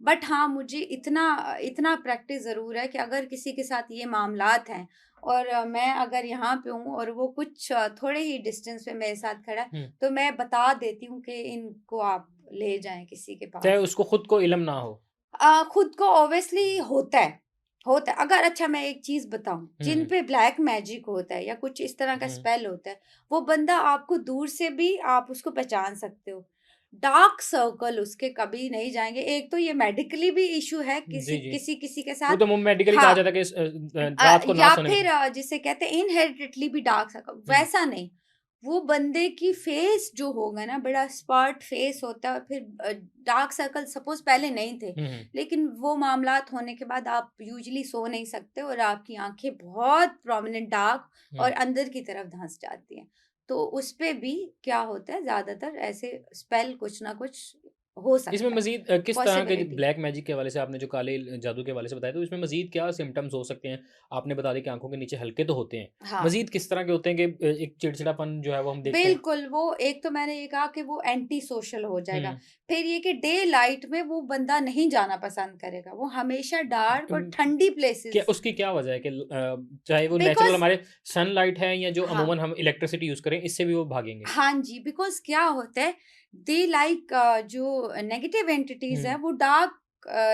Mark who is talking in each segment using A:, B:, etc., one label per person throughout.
A: But हाँ, मुझे इतना इतना प्रैक्टिस ज़रूर है कि अगर किसी के साथ ये मामलात हैं और मैं अगर यहाँ पे हूँ और वो कुछ थोड़े ही डिस्टेंस पे मेरे साथ खड़ा है,
B: हुँ।
A: तो मैं बता देती हूँ कि इनको आप ले जाएँ किसी के
B: चाहे
A: पास।
B: उसको खुद को इल्म ना हो।
A: खुद को ऑब्वियसली होता है। अगर अच्छा मैं एक चीज़ बताऊँ,
B: हुँ,
A: जिन
B: हुँ।
A: पे ब्लैक मैजिक होता है या कुछ इस तरह का
B: हुँ।
A: स्पेल होता है, वो बंदा आपको दूर से भी आप उसको पहचान सकते हो। डार्क सर्कल उसके कभी नहीं जाएँगे। एक तो ये मेडिकली भी इश्यू है
B: जी, जी।
A: किसी के
B: वो
A: साथ।
B: तो मेडिकली कहा
A: हाँ,
B: जाता है कि रात को ना
A: या
B: सोने
A: फिर
B: का।
A: जिसे कहते हैं इनहेरिटेडली भी डार्क सर्कल,
B: हुँ,
A: वैसा नहीं। वो बंदे की फेस जो होगा ना, बड़ा स्पॉट फेस होता है और फिर डार्क सर्कल सपोज़ पहले नहीं थे,
B: हुँ, हुँ,
A: लेकिन वो मामलात होने के बाद आप यूजुअली सो नहीं सकते और आपकी आँखें बहुत प्रोमिनेंट डार्क और
B: हुँ।
A: अंदर की तरफ धँस जाती हैं। तो उसपे भी क्या होता है, ज़्यादातर ऐसे स्पेल कुछ ना कुछ हो
B: इसमें
A: सकता है,
B: मज़ीद किस तरह के
A: पॉसिबिलिटी।
B: ब्लैक मैजिक के हवाले से आपने जो काले जादू के हवाले से बताया, तो इसमें मज़ीद क्या सिम्पटम्स हो सकते हैं? आपने बता दिया कि आँखों के नीचे हल्के तो होते हैं।
A: हाँ।
B: मज़ीद किस तरह के होते हैं कि एक चिड़चिड़ापन जो है वो हम देखते हैं?
A: बिल्कुल, वो एक तो मैंने ये कहा कि वो एंटी सोशल हो जाएगा।
B: हुँ।
A: फिर ये कि डे लाइट में वो बंदा नहीं जाना पसंद करेगा, वो हमेशा डार्क और
B: उम,
A: ठंडी
B: क्या
A: प्लेसेस।
B: उसकी क्या वजह है कि चाहे वो नेचुरल
A: बिकॉज़
B: हमारे सनलाइट है या जो
A: हाँ,
B: अमूमन हम इलेक्ट्रिसिटी यूज़ करें, इससे भी वो भागेंगे?
A: हाँ जी, बिकॉज़ क्या होता है, दे लाइक जो नेगेटिव एंटिटीज़
B: हुँ,
A: हैं, वो डार्क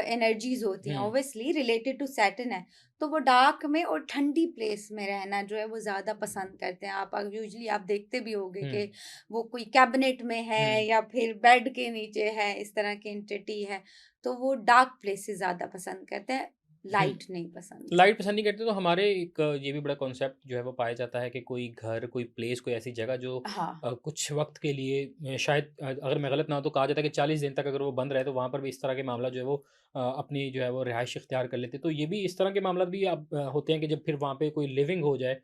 A: एनर्जीज़ होती हैं,
B: हुँ,
A: ऑब्वियसली रिलेटेड टू सैटर्न है। तो वो डार्क में और ठंडी प्लेस में रहना जो है वो ज़्यादा पसंद करते हैं। आप यूजुअली आप देखते भी होंगे
B: हुँ,
A: कि वो कोई कैबिनेट में है
B: हुँ।
A: या फिर बेड के नीचे है, इस तरह की एंटिटी है, तो वो डार्क प्लेसेस ज़्यादा पसंद करते हैं,
B: हुँ।
A: लाइट नहीं पसंद
B: लाइट
A: करते।
B: पसंद नहीं करते तो हमारे एक ये भी बड़ा कॉन्सेप्ट जो है वो पाया जाता है कि कोई घर, कोई प्लेस, कोई ऐसी जगह जो
A: हाँ।
B: कुछ वक़्त के लिए शायद अगर मैं गलत ना हूँ तो कहा जाता है कि 40 दिन तक अगर वो बंद रहे तो वहाँ पर भी इस तरह के मामला जो है वो अपनी जो है वो रिहाइश इख्तियार कर लेते हैं। तो ये भी इस तरह के मामला भी अब होते हैं कि जब फिर वहाँ पे कोई लिविंग हो जाए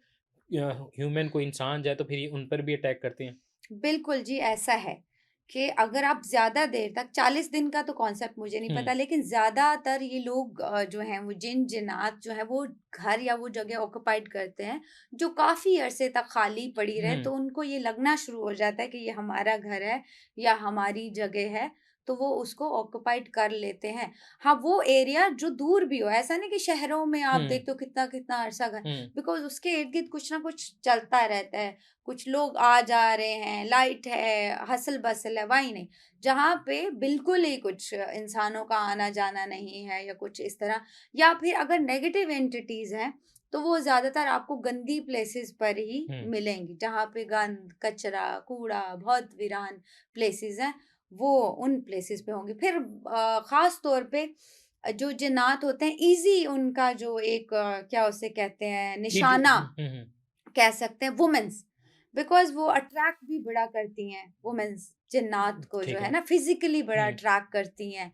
B: ह्यूमन कोई इंसान जाए तो फिर ये उन पर भी अटैक करते हैं।
A: बिल्कुल जी, ऐसा है कि अगर आप ज़्यादा देर तक 40 दिन का तो कॉन्सेप्ट मुझे नहीं
B: हुँ,
A: पता, लेकिन ज़्यादातर ये लोग जो हैं वो जिन-जिन्नात जो हैं वो घर या वो जगह ऑक्यूपाइड करते हैं, जो काफ़ी अरसे तक खाली पड़ी रहे,
B: हुँ,
A: तो उनको ये लगना शुरू हो जाता है कि ये हमारा घर है या हमारी जगह है, तो वो उसको ऑक्यूपाइड कर लेते हैं। हाँ, वो एरिया जो दूर भी हो, ऐसा नहीं कि शहरों में आप
B: हुँ,
A: देखते हो कितना-कितना अरसा घर,
B: हुँ,
A: बिकॉज़ उसके इर्द-गिर्द कुछ ना कुछ चलता रहता है। कुछ लोग आ जा रहे हैं, लाइट है, हसल-बसल है, वहीं नहीं। जहाँ पे बिल्कुल ही कुछ इंसानों का आना-जाना नहीं है या कुछ इस तरह, या फिर अगर नेगेटिव एंटिटीज़ हैं, तो वो ज़्यादातर आपको गंदी प्लेसेस पर ही
B: हुँ।
A: मिलेंगी। जहाँ पे गंद, कचरा, कूड़ा, बहुत वीरान प्लेसेस हैं, वो उन प्लेसेस पे होंगी। फिर ख़ास तौर पे जो जिन्नात होते हैं, ईज़ी उनका जो एक क्या उसे कहते हैं,
B: ईज़ी
A: निशाना
B: हुँ, हुँ,
A: कह सकते हैं, वुमेन्स, बिकॉज़ वो अट्रैक्ट भी बड़ा करती हैं, वुमेन्स जिन्नात
B: हुँ।
A: को जो
B: ठीक
A: है
B: है।
A: ना फिज़िकली बड़ा
B: हुँ,
A: अट्रैक्ट करती हैं।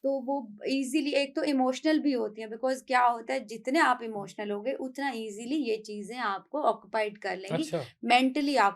A: तो वो ईज़िली एक तो इमोशनल भी होती हैं, बिकॉज़ क्या होता है, जितने आप इमोशनल होगे उतना ईज़िली ये चीज़ें आपको ऑक्यूपाइड कर लेंगी।
B: अच्छा।
A: मेंटली आप